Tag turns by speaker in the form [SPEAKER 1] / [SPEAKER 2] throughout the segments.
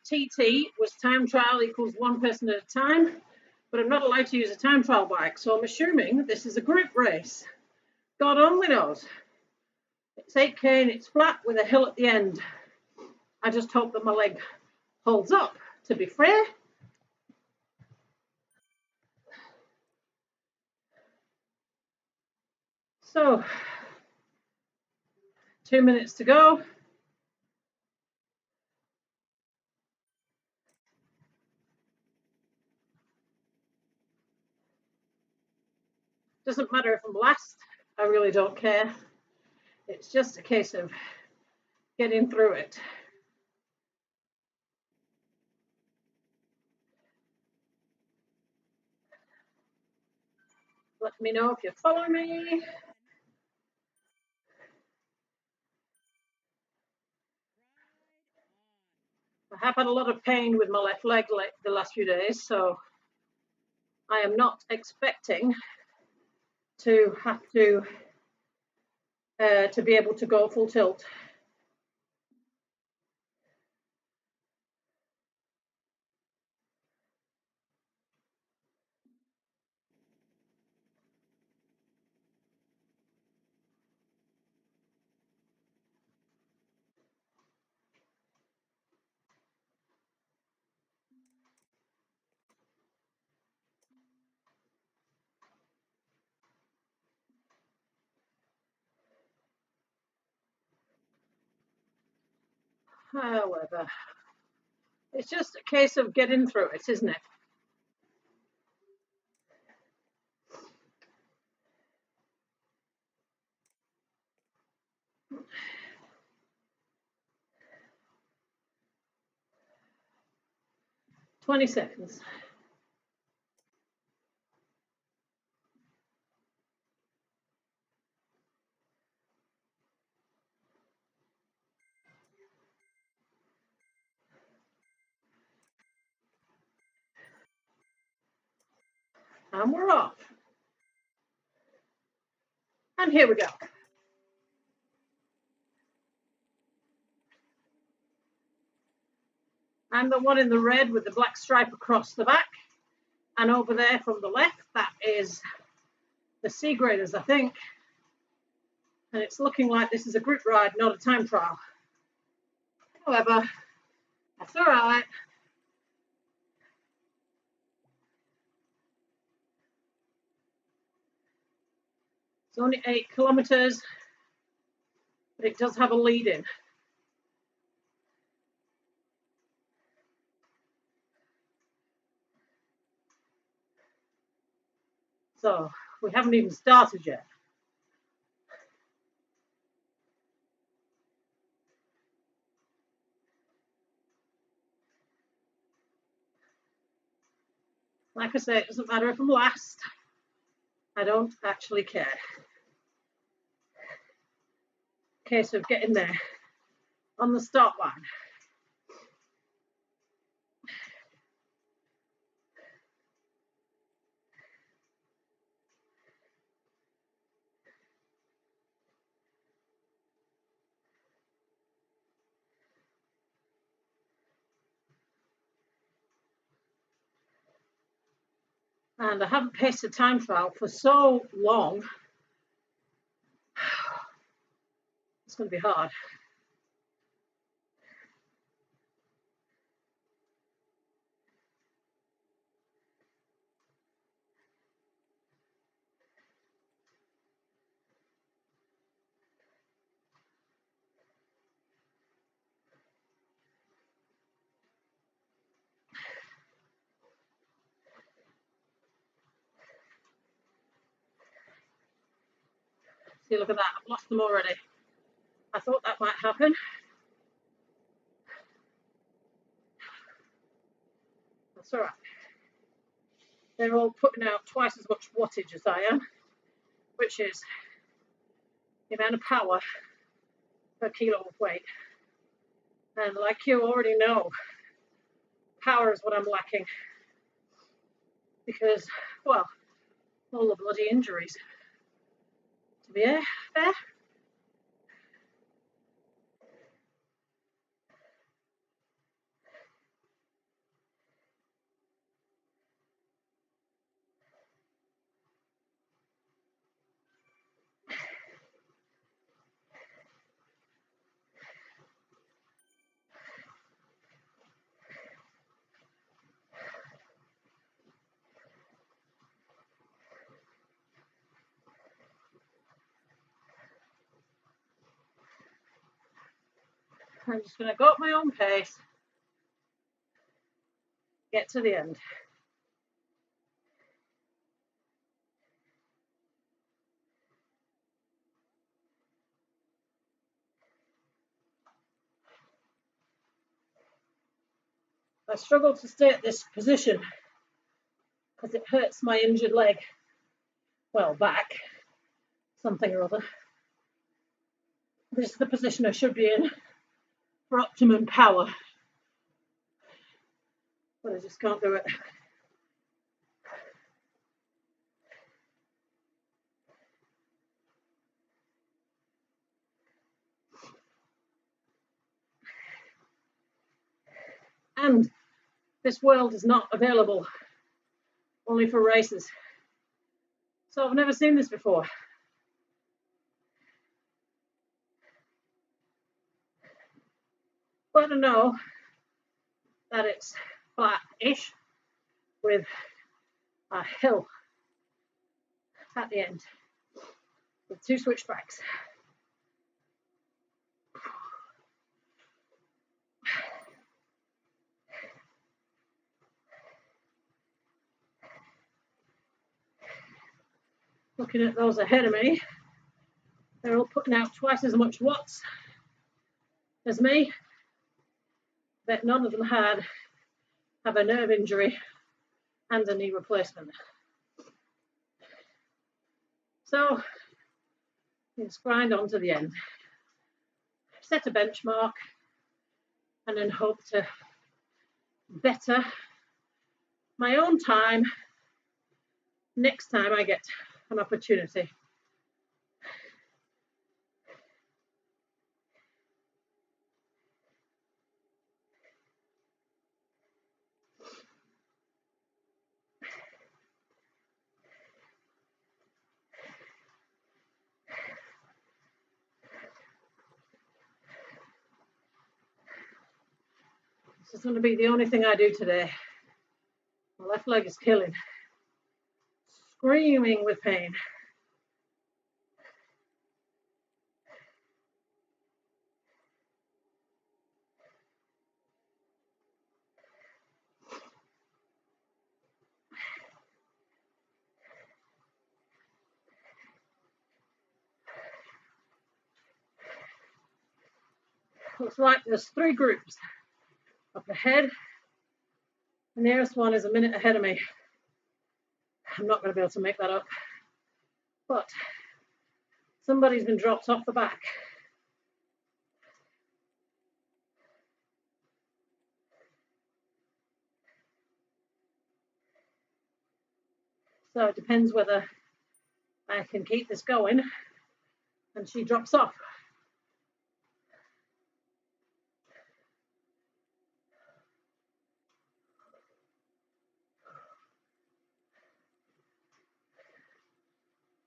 [SPEAKER 1] TT was time trial equals one person at a time, but I'm not allowed to use a time trial bike, so I'm assuming this is a group race. God only knows. It's 8K and it's flat with a hill at the end. I just hope that my leg holds up, to be fair. So, 2 minutes to go. Doesn't matter if I'm last, I really don't care. It's just a case of getting through it. Let me know if you're following me. I have had a lot of pain with my left leg the last few days, so I am not expecting to have to be able to go full tilt. However, it's just a case of getting through it, isn't it? "20 seconds. And we're off. And here we go. I'm the one in the red with the black stripe across the back. And over there from the left, that is the C graders, I think. And it's looking like this is a group ride, not a time trial. However, that's all right. It's only 8 kilometers, but it does have a lead in. So we haven't even started yet. Like I say, it doesn't matter if I'm last. I don't actually care. Case of getting there on the start line. And I haven't paced a time trial for so long. It's going to be hard. See, look at that. I've lost them already. I thought that might happen. That's all right. They're all putting out twice as much wattage as I am, which is the amount of power per kilo of weight. And like you already know, power is what I'm lacking because, well, all the bloody injuries. To be fair. I'm just going to go at my own pace, get to the end. I struggle to stay at this position because it hurts my injured leg. Well, back, something or other. This is the position I should be in for optimum power, but I just can't do it. And this world is not available only for races. So I've never seen this before. But I know that it's flat-ish with a hill at the end with 2 switchbacks. Looking at those ahead of me, they're all putting out twice as much watts as me, but none of them have a nerve injury and a knee replacement. So let's grind on to the end, set a benchmark, and then hope to better my own time next time I get an opportunity. This is going to be the only thing I do today. My left leg is killing, screaming with pain. Looks like there's 3 groups up ahead. The nearest one is a minute ahead of me. I'm not going to be able to make that up, but somebody's been dropped off the back. So it depends whether I can keep this going and she drops off.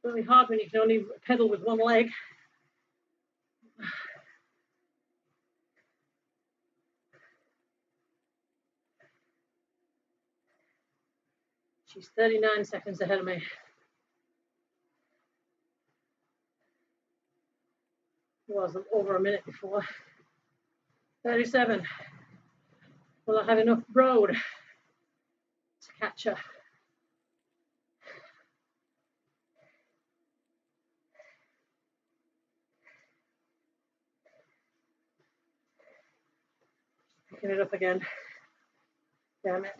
[SPEAKER 1] Really hard when you can only pedal with one leg. She's 39 seconds ahead of me. Was over a minute before. 37. Will I have enough road to catch her? Picking it up again. Damn it.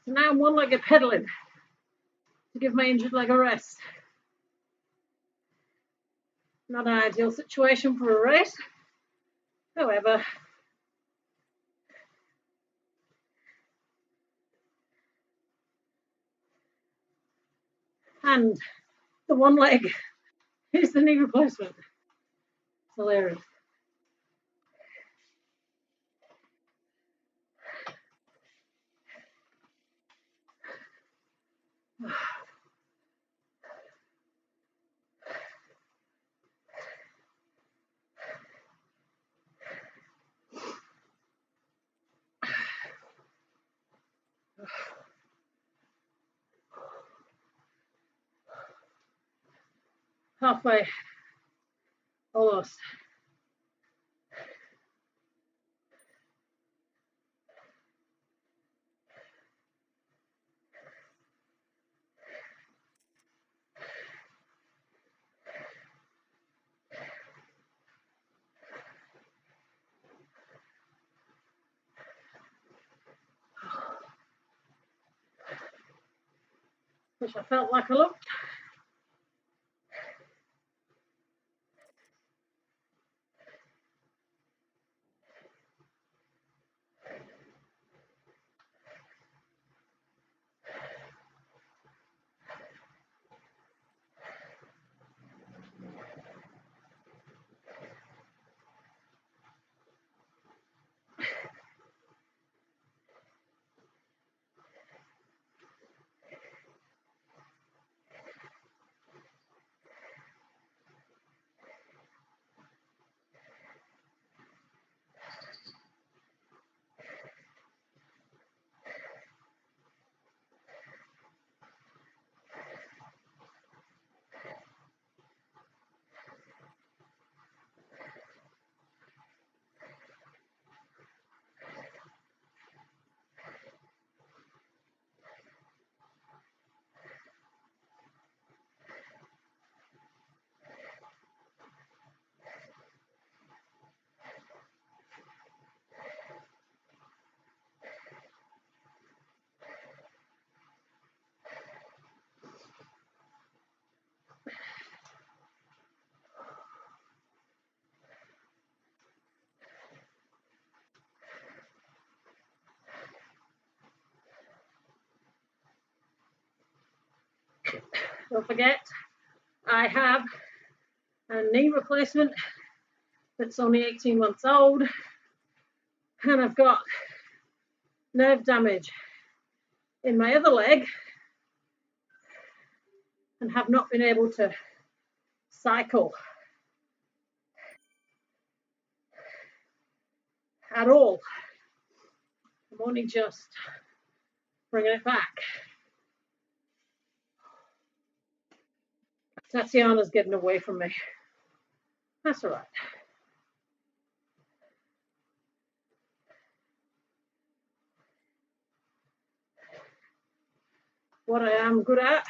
[SPEAKER 1] So now I'm one-legged pedaling to give my injured leg a rest. Not an ideal situation for a race. However, and the one leg is the knee replacement. It's hilarious. Halfway, almost. Which I felt like I looked. Don't forget, I have a knee replacement that's only 18 months old, and I've got nerve damage in my other leg and have not been able to cycle at all. I'm only just bringing it back. Tatiana's getting away from me. That's all right. What I am good at,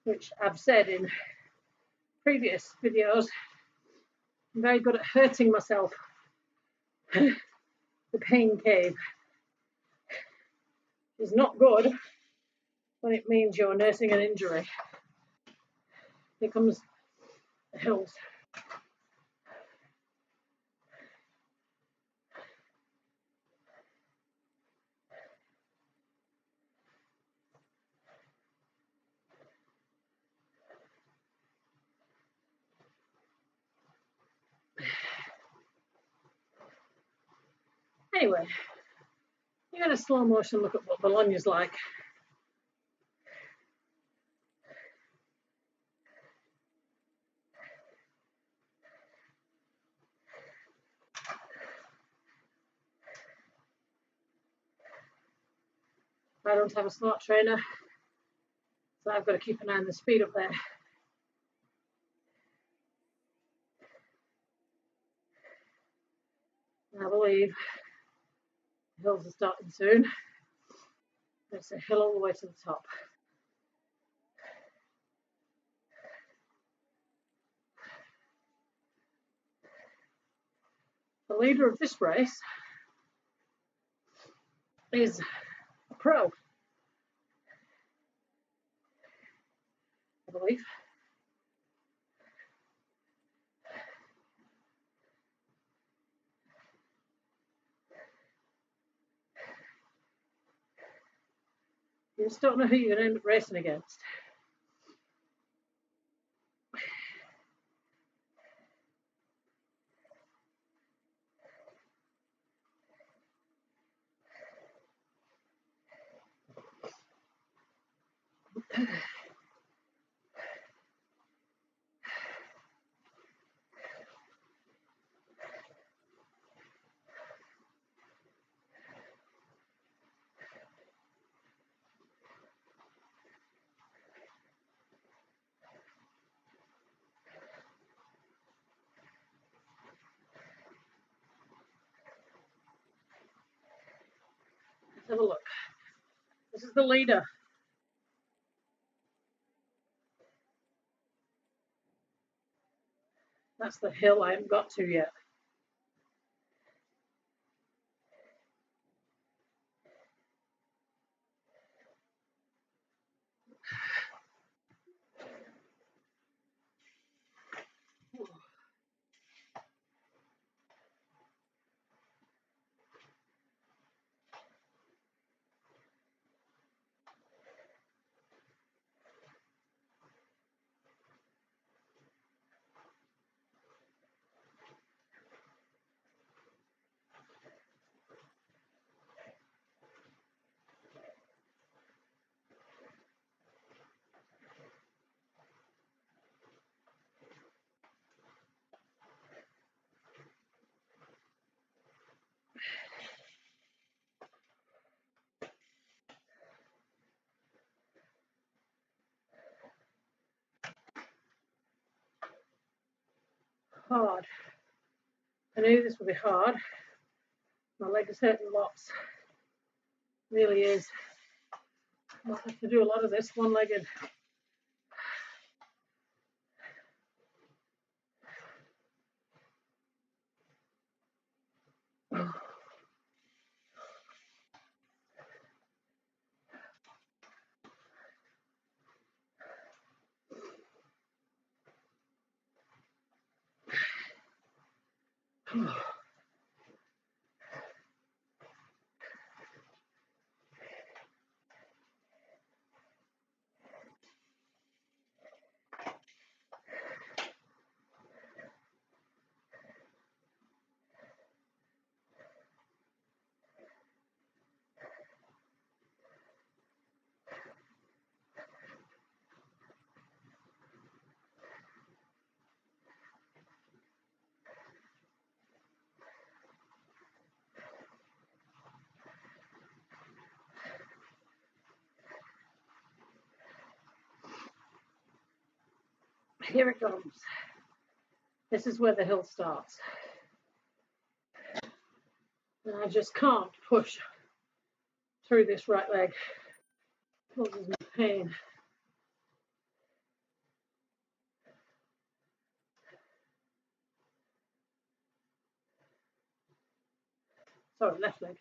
[SPEAKER 1] which I've said in previous videos, I'm very good at hurting myself. The pain cave is not good when it means you're nursing an injury. Here comes the hills. Anyway, you got a slow motion look at what Bologna's like. I don't have a smart trainer, so I've got to keep an eye on the speed up there. I believe the hills are starting soon. There's a hill all the way to the top. The leader of this race is a pro, I believe. You just don't know who you're going to end up racing against. Let's have a look. This is the leader. That's the hill I haven't got to yet. Hard. I knew this would be hard. My leg is hurting lots. It really is. I have to do a lot of this one-legged. Here it comes. This is where the hill starts. And I just can't push through this right leg. It causes me pain. Sorry, left leg.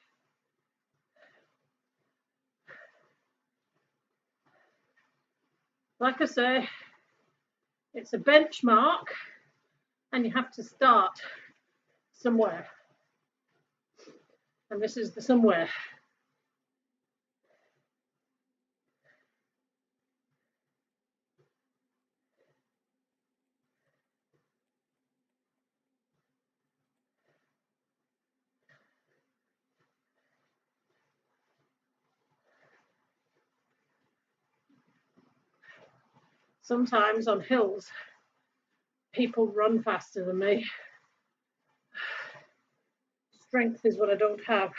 [SPEAKER 1] Like I say, it's a benchmark and you have to start somewhere. And this is the somewhere. Sometimes on hills, people run faster than me. Strength is what I don't have.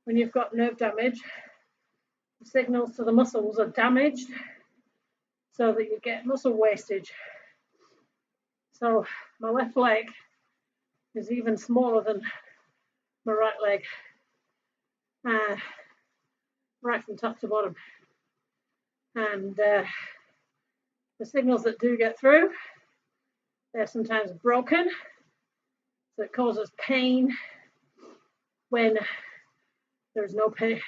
[SPEAKER 1] When you've got nerve damage, the signals to the muscles are damaged so that you get muscle wastage. So my left leg is even smaller than my right leg, right from top to bottom. And the signals that do get through, they're sometimes broken, so it causes pain when there's no pain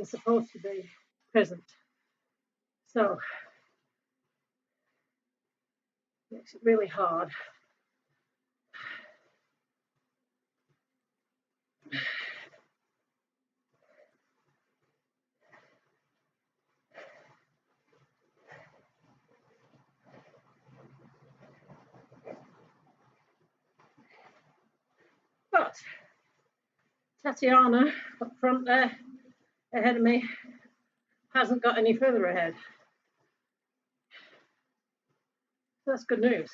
[SPEAKER 1] supposed to be present. So it makes it really hard. But Tatiana up front there, ahead of me, hasn't got any further ahead. That's good news.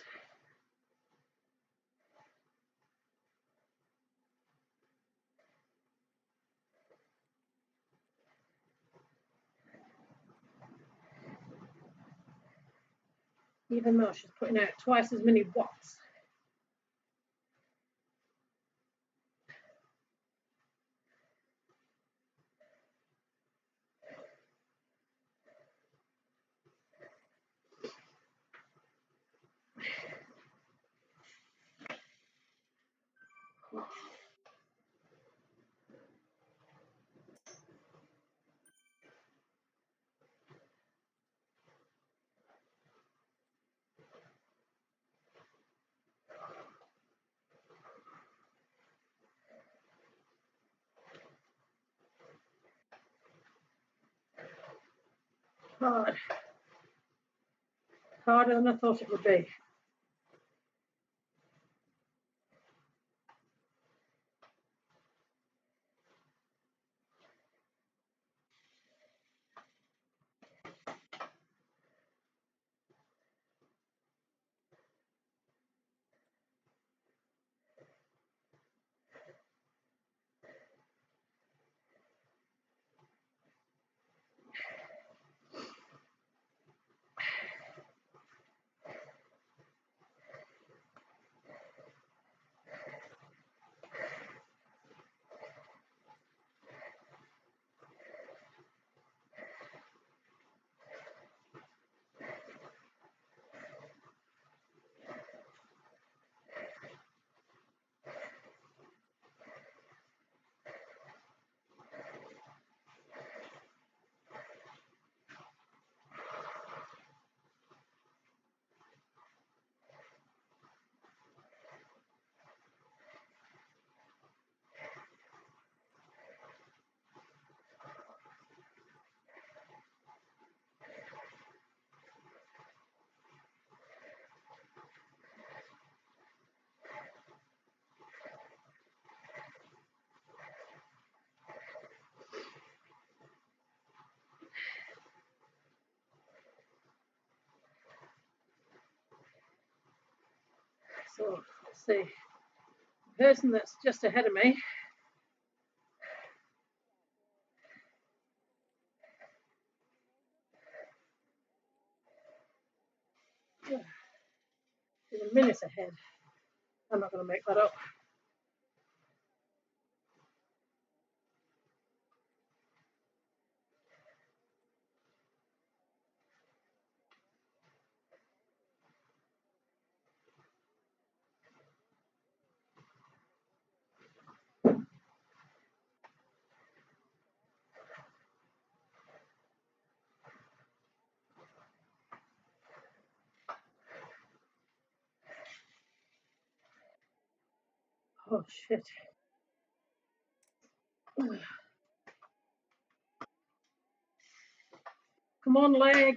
[SPEAKER 1] Even though she's putting out twice as many watts. Hard. Harder than I thought it would be. So let's see. The person that's just ahead of me is a minute ahead. I'm not going to make that up. Oh shit. Come on, leg.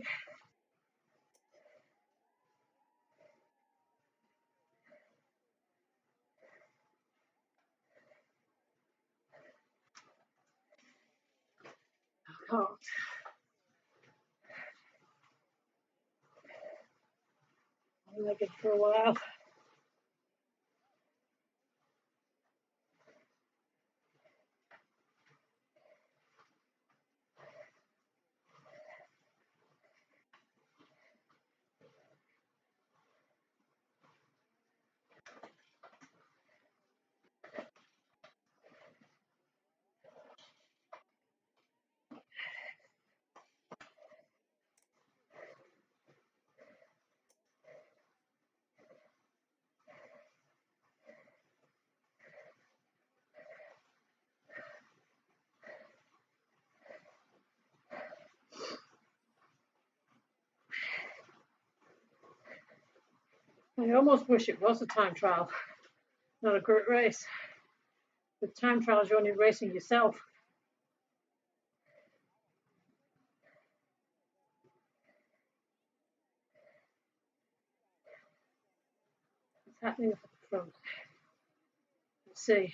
[SPEAKER 1] I can't. I'm legged for a while. I almost wish it was a time trial, not a group race. With time trials, you're only racing yourself. What's happening up at the front? Let's see.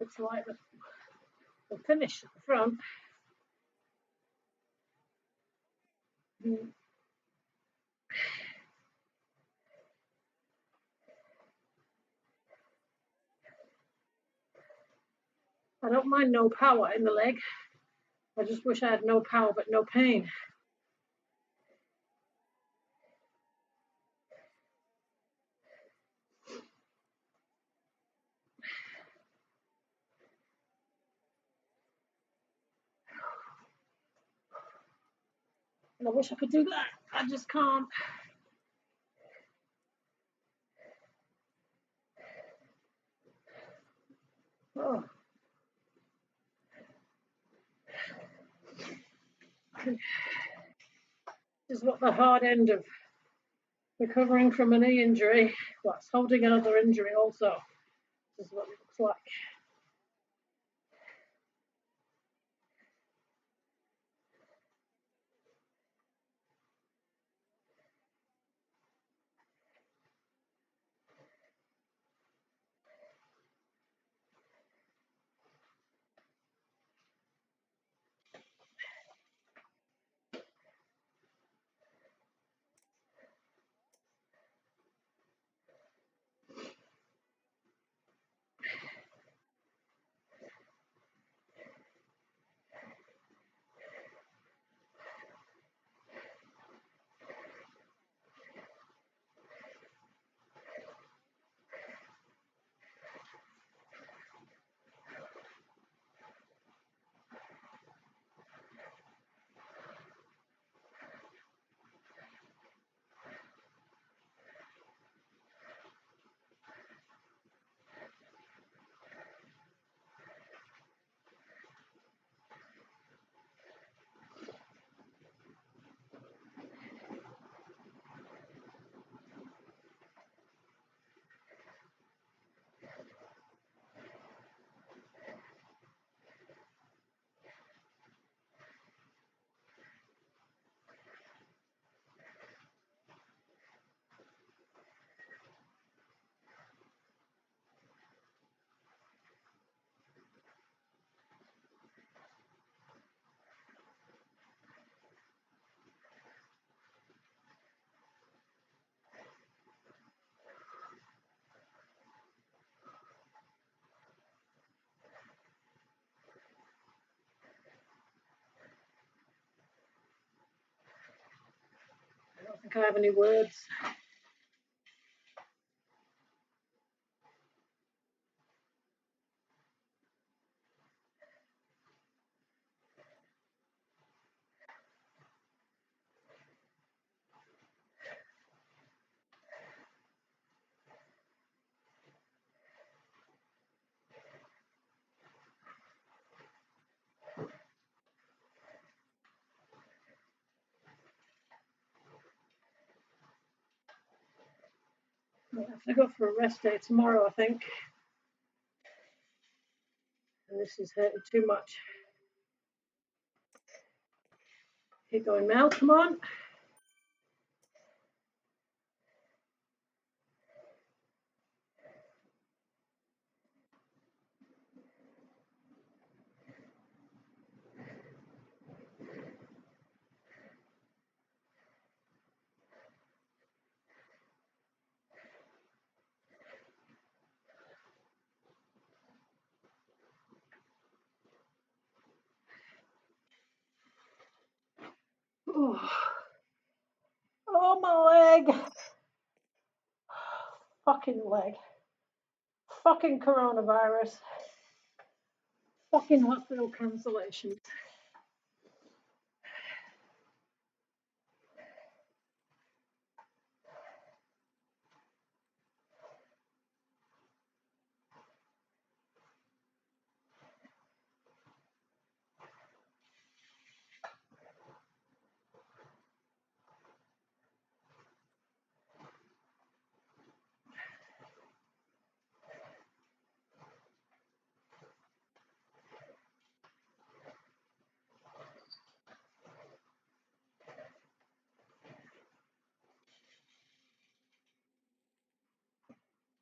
[SPEAKER 1] It's like the finish at the front. I don't mind no power in the leg. I just wish I had no power but no pain. And I wish I could do that. I just can't. Oh. This is what the hard end of recovering from a knee injury, that's holding another injury also. This is what it looks like. I don't think I have any words. I have to go for a rest day tomorrow, I think. And this is hurting too much. Keep going, Mel, come on. Oh, oh my leg. Fucking leg. Fucking coronavirus. Fucking hospital cancellation.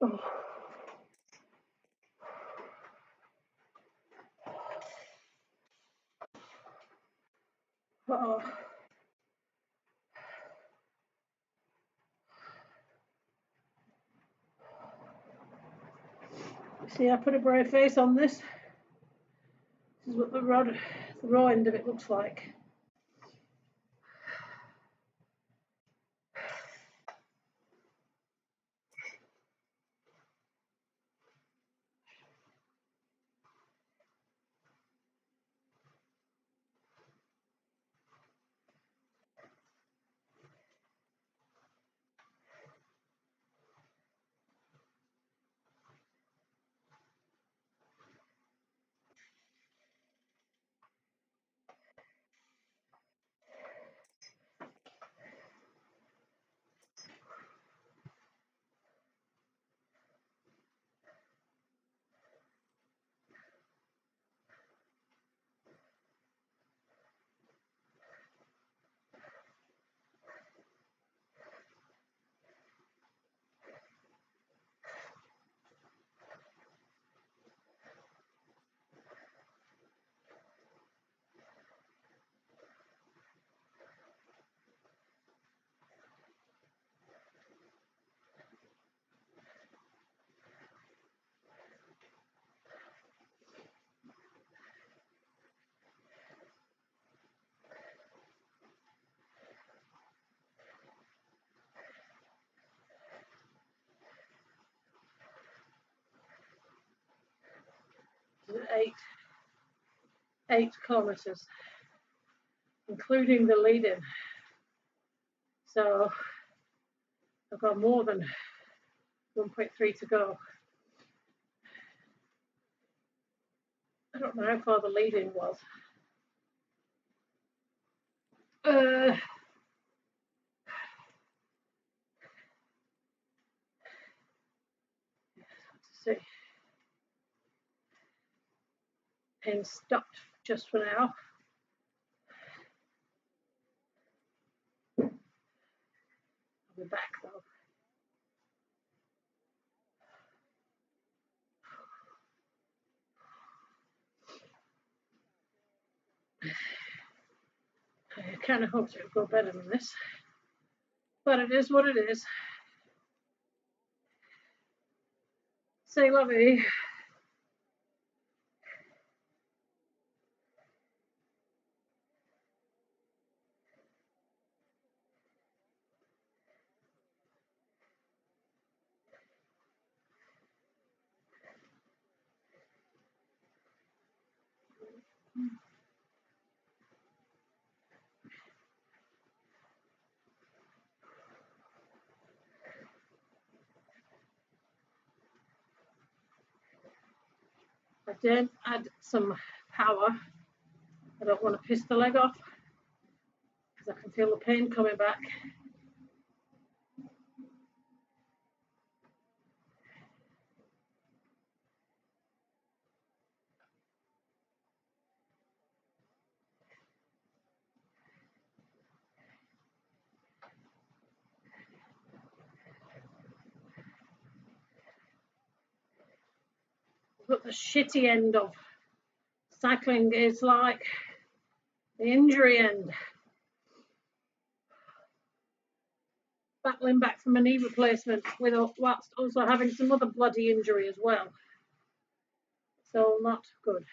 [SPEAKER 1] Oh. Uh-oh. See, I put a brave face on this. This is what the raw end of it looks like. Eight kilometers, including the lead-in. So I've got more than 1.3 to go. I don't know how far the lead-in was. Let's see. And stopped just for now. I'll be back though. I kind of hoped it would go better than this, but it is what it is. C'est la vie. I did add some power. I don't want to piss the leg off because I can feel the pain coming back. But the shitty end of cycling is like the injury end. Battling back from a knee replacement whilst also having some other bloody injury as well. So not good.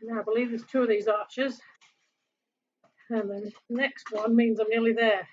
[SPEAKER 1] Now I believe there's 2 of these arches. And then the next one means I'm nearly there.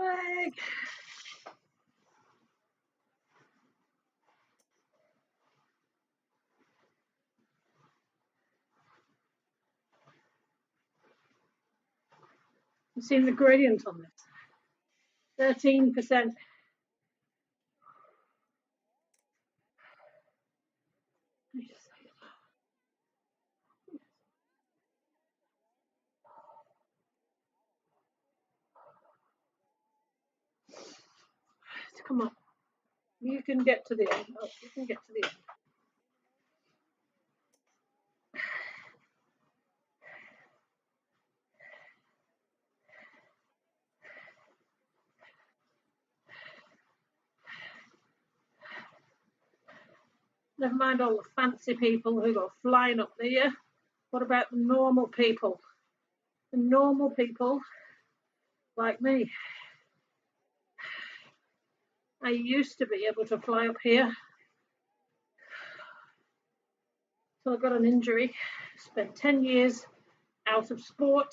[SPEAKER 1] leg. You've seen the gradient on this. 13%. Come on. You can get to the end. Oh, you can get to the end. Never mind all the fancy people who go flying up there. What about the normal people? The normal people like me. I used to be able to fly up here. So I got an injury. Spent 10 years out of sport.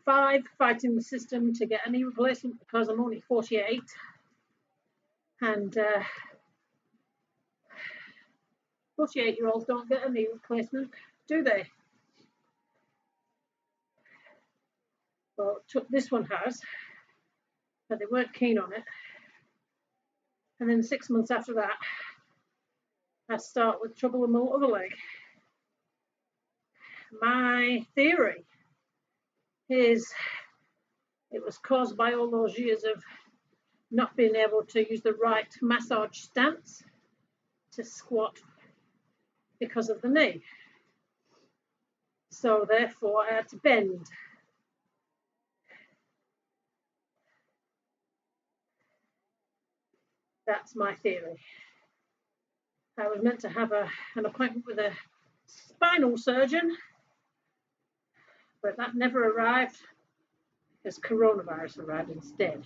[SPEAKER 1] 5 fighting the system to get a knee replacement because I'm only 48. And 48-year-olds don't get a knee replacement, do they? Well, this one has, but they weren't keen on it. And then 6 months after that, I start with trouble in my other leg. My theory is it was caused by all those years of not being able to use the right massage stance to squat because of the knee. So therefore I had to bend. That's my theory. I was meant to have an appointment with a spinal surgeon, but that never arrived because coronavirus arrived instead.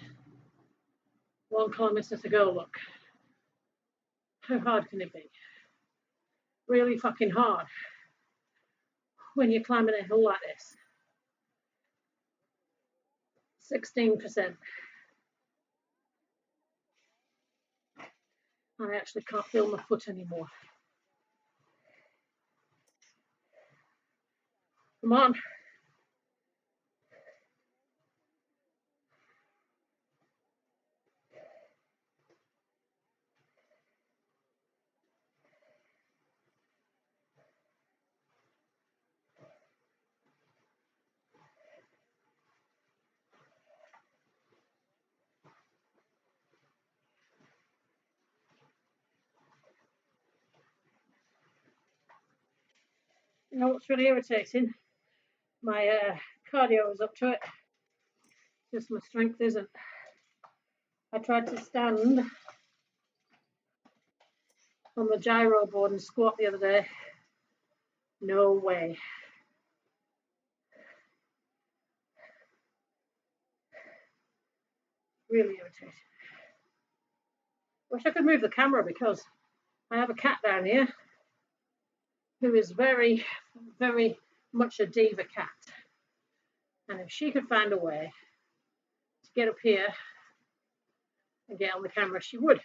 [SPEAKER 1] 1 kilometre to go, look. How hard can it be? Really fucking hard when you're climbing a hill like this. 16%. I actually can't feel my foot anymore. Come on. You know what's really irritating? My cardio is up to it. Just my strength isn't. I tried to stand on the gyro board and squat the other day. No way. Really irritating. Wish I could move the camera because I have a cat down here who is very, very much a diva cat. And if she could find a way to get up here and get on the camera, she would.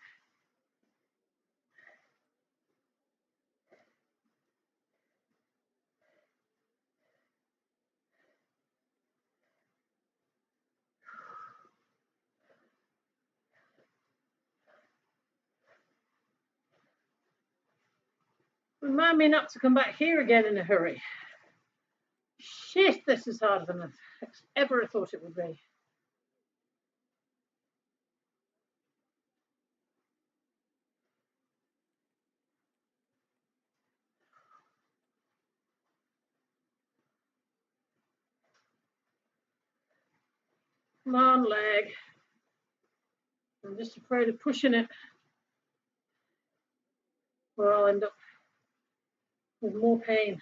[SPEAKER 1] Remind me not to come back here again in a hurry. Shit, this is harder than I ever thought it would be. Come on, leg. I'm just afraid of pushing it, or I'll end up with more pain.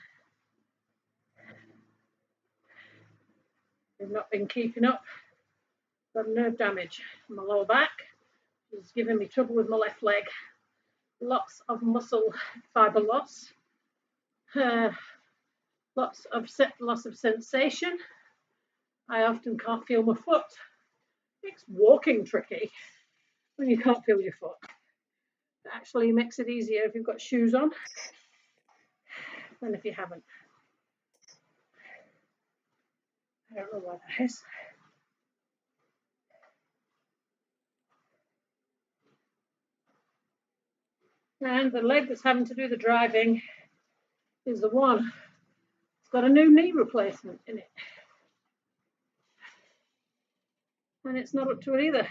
[SPEAKER 1] I've not been keeping up. Got nerve damage in my lower back. It's giving me trouble with my left leg. Lots of muscle fibre loss. Lots of loss of sensation. I often can't feel my foot. Makes walking tricky when you can't feel your foot. It actually makes it easier if you've got shoes on than if you haven't. I don't know why that is. And the leg that's having to do the driving is the one. It's got a new knee replacement in it. And it's not up to it either.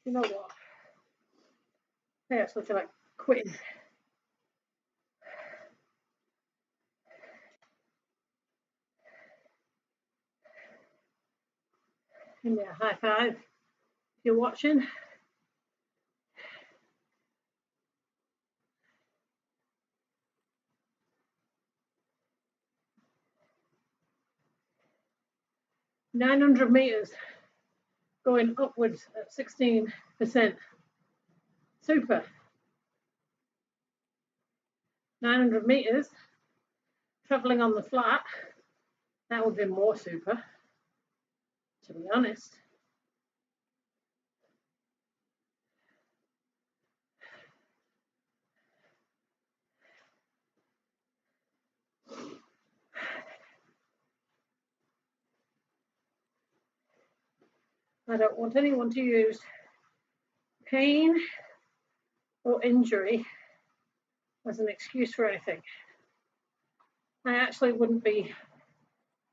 [SPEAKER 1] You know what? I actually feel like quitting. Give me a high five if you're watching. $900 meters going upwards at 16%. Super. 900 meters traveling on the flat. That would be more super, to be honest. I don't want anyone to use pain or injury as an excuse for anything. I actually wouldn't be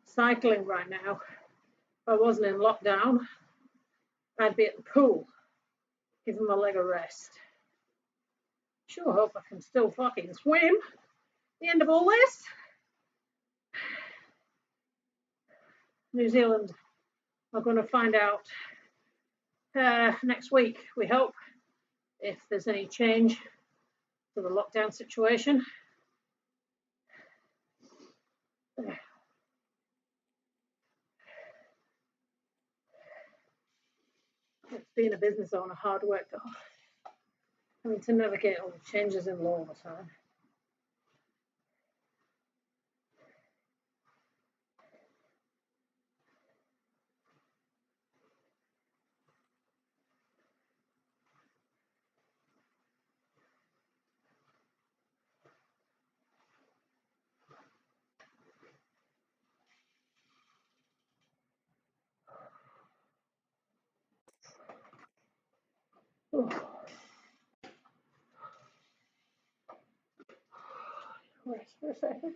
[SPEAKER 1] cycling right now if I wasn't in lockdown. I'd be at the pool, giving my leg a rest. Sure hope I can still fucking swim. The end of all this. New Zealand are going to find out next week, we hope, if there's any change to the lockdown situation. It's being a business owner, hard work though. Having to navigate all the changes in law all the time. Oh. Rest for a second.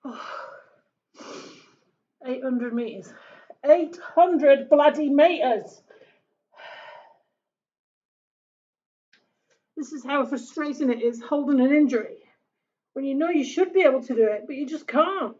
[SPEAKER 1] Oh. 800 meters. 800 bloody meters. This is how frustrating it is holding an injury. When you know you should be able to do it, but you just can't.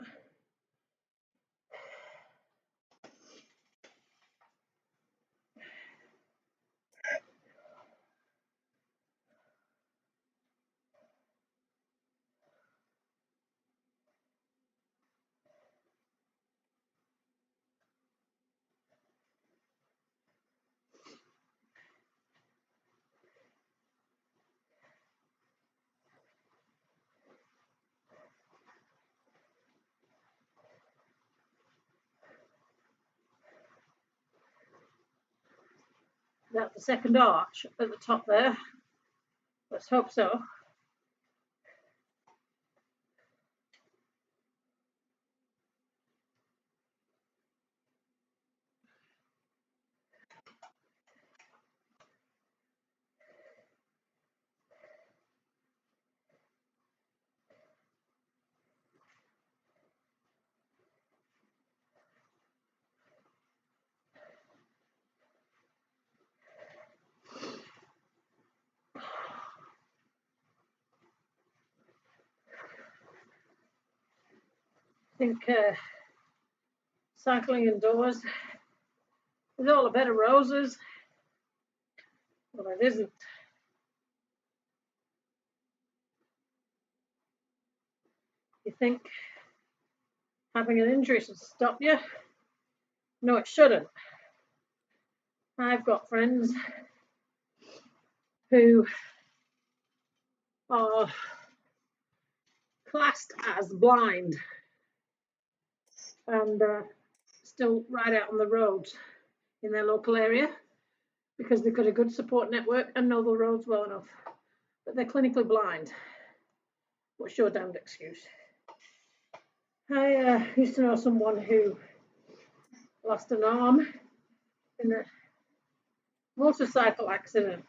[SPEAKER 1] That's the second arch at the top there. Let's hope so. I think cycling indoors is all a bed of roses. Well, it isn't. You think having an injury should stop you? No, it shouldn't. I've got friends who are classed as blind and still ride out on the roads in their local area because they've got a good support network and know the roads well enough, but they're clinically blind. What's your damned excuse? I used to know someone who lost an arm in a motorcycle accident,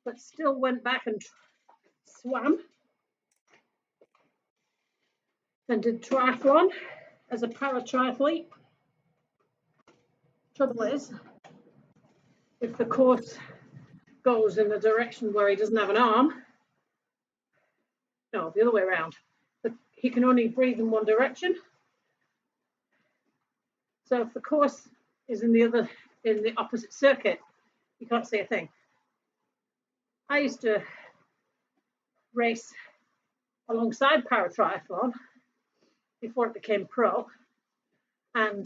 [SPEAKER 1] but still went back and swam and did triathlon as a para-triathlete. Trouble is, if the course goes in the direction where he doesn't have an arm, no, the other way around, he can only breathe in one direction. So if the course is in the opposite circuit, you can't see a thing. I used to race alongside para-triathlon before it became pro, and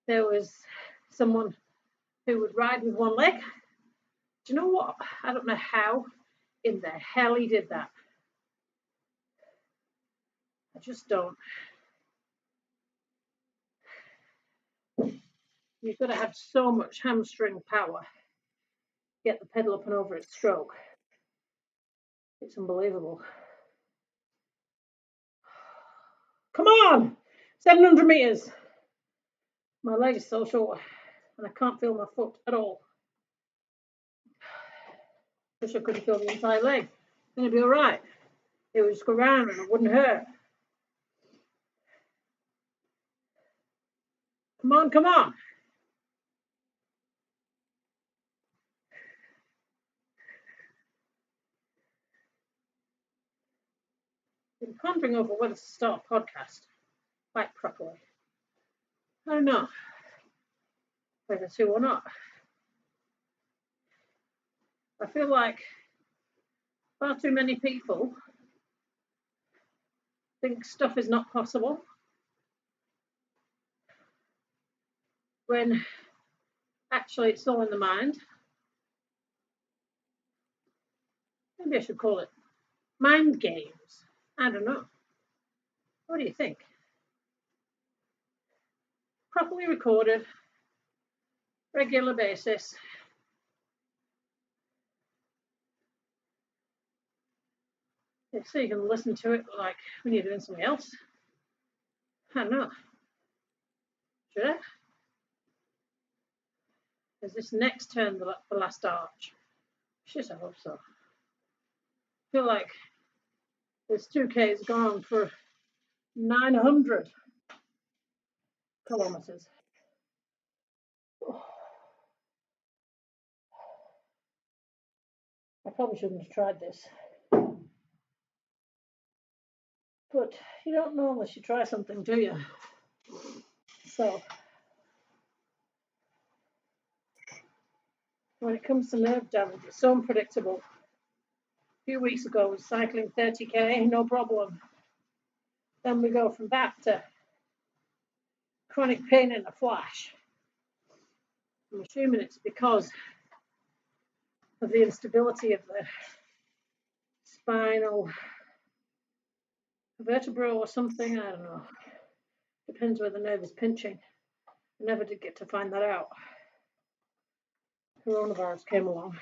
[SPEAKER 1] there was someone who would ride with one leg. Do you know what? I don't know how in the hell he did that. I just don't. You've got to have so much hamstring power to get the pedal up and over its stroke. It's unbelievable. Come on! 700 meters. My leg is so short and I can't feel my foot at all. Wish I could feel the entire leg. Then it'd be all right. It would just go round and it wouldn't hurt. Come on, come on. Been pondering over whether to start a podcast quite properly. I don't know whether to or not. I feel like far too many people think stuff is not possible when actually it's all in the mind. Maybe I should call it mind games. I don't know. What do you think? Properly recorded, regular basis. So you can listen to it like when you're doing something else. I don't know. Should I? Is this next turn the last arch? Shit, I hope so. I feel like this 2K has gone for 900 kilometers. Oh. I probably shouldn't have tried this. But you don't know unless you try something, do you? So, when it comes to nerve damage, it's so unpredictable. A few weeks ago, I was cycling 30K, no problem. Then we go from that to chronic pain in a flash. I'm assuming it's because of the instability of the spinal vertebra or something. I don't know. Depends where the nerve is pinching. I never did get to find that out. Coronavirus came along.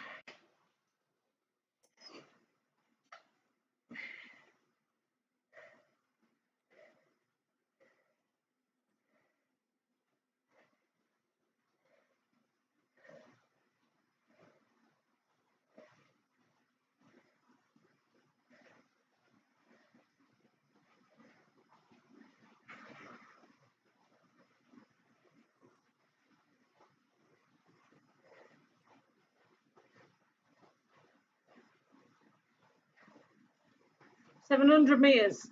[SPEAKER 1] $700 meters.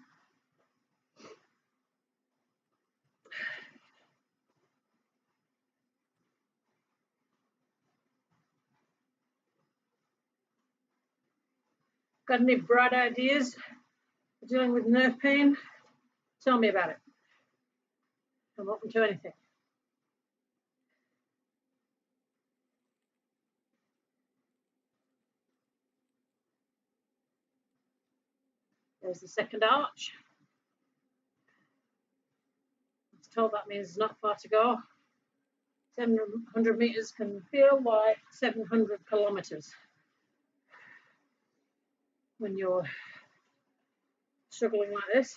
[SPEAKER 1] Got any bright ideas for dealing with nerve pain? Tell me about it. I'm open to anything. There's the second arch. I was told that means not far to go. 700 meters can feel like 700 kilometers when you're struggling like this.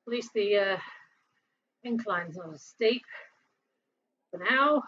[SPEAKER 1] At least the incline's not as steep for now.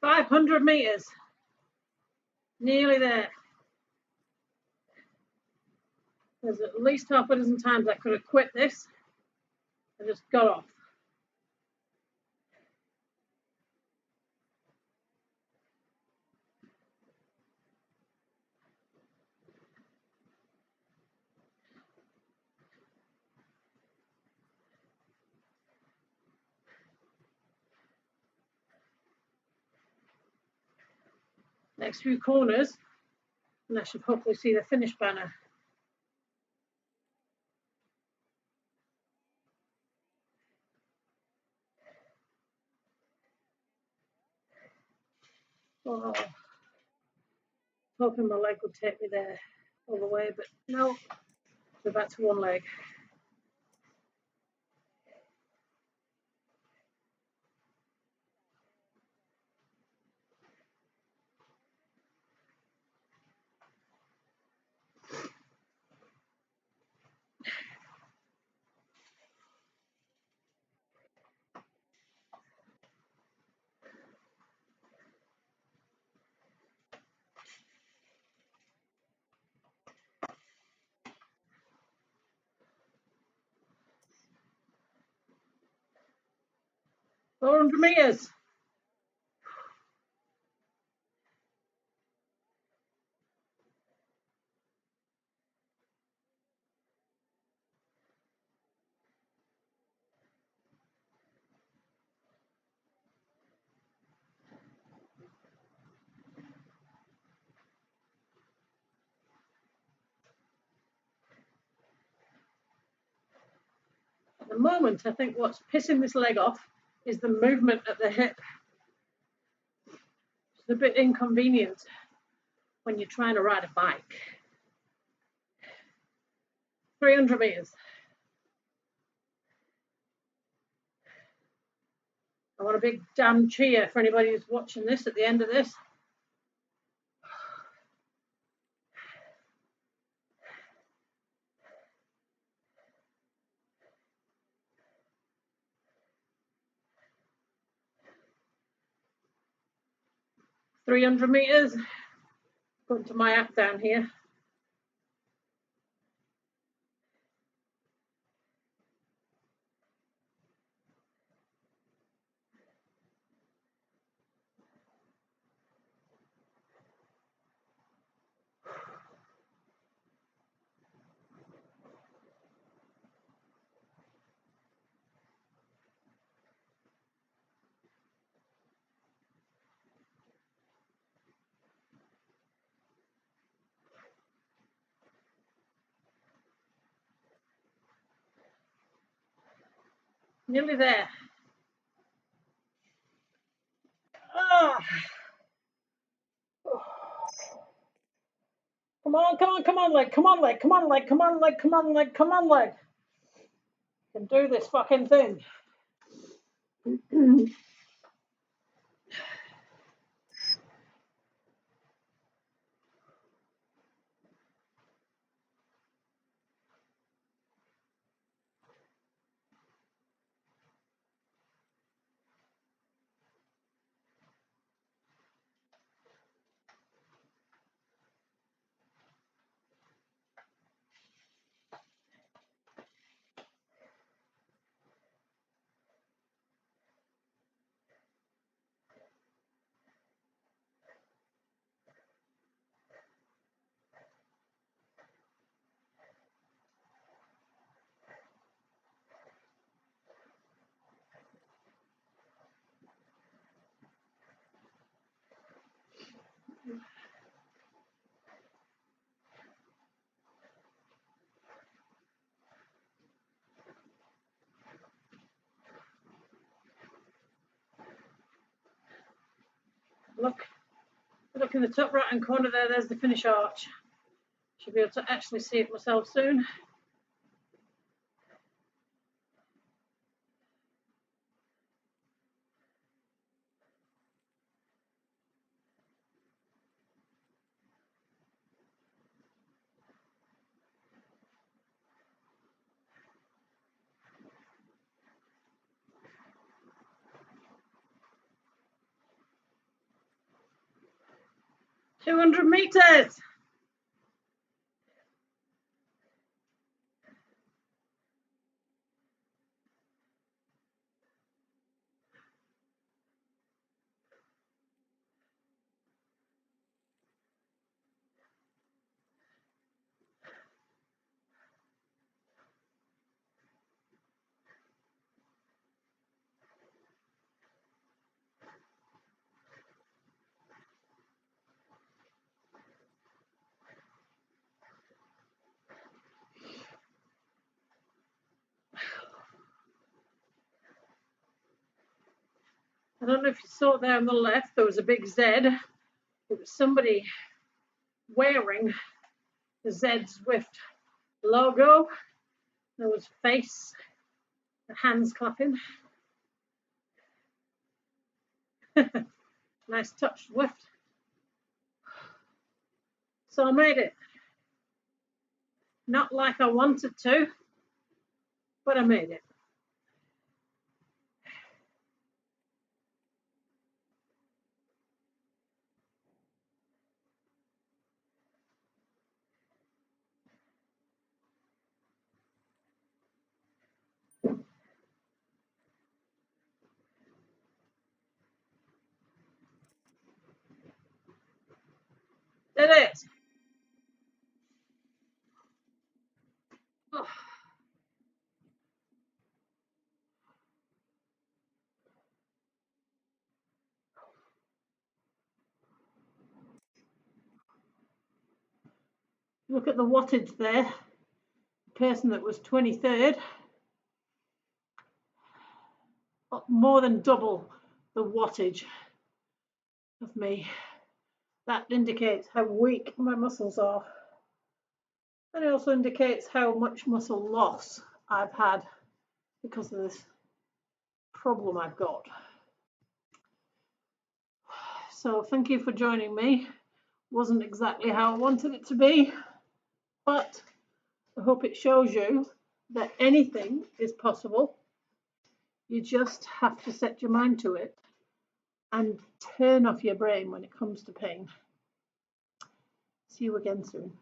[SPEAKER 1] $500 meters, nearly there. There's at least half a dozen times I could have quit this and just got off. Next few corners, and I should hopefully see the finish banner. Oh, hoping my leg would take me there all the way, but no, we're back to one leg. $400 meters. At the moment, I think what's pissing this leg off is the movement at the hip. It's a bit inconvenient when you're trying to ride a bike. 300 meters. I want a big damn cheer for anybody who's watching this at the end of this. $300 meters. Going to my app down here. Nearly there. Oh. Come on, come on, come on, leg, come on, leg, come on, leg, come on, leg, come on, leg, come on, leg. You can do this fucking thing. Look in the top right hand corner there, there's the finish arch. Should be able to actually see it myself soon. $200 meters. I don't know if you saw there on the left, there was a big Z. It was somebody wearing the ZWIFT logo. There was a face, the hands clapping. Nice touch, Zwift. So I made it. Not like I wanted to, but I made it. Did it. Oh. Look at the wattage there. The person that was 23rd, more than double the wattage of me. That indicates how weak my muscles are. And it also indicates how much muscle loss I've had because of this problem I've got. So thank you for joining me. Wasn't exactly how I wanted it to be, but I hope it shows you that anything is possible. You just have to set your mind to it and turn off your brain when it comes to pain. See you again soon.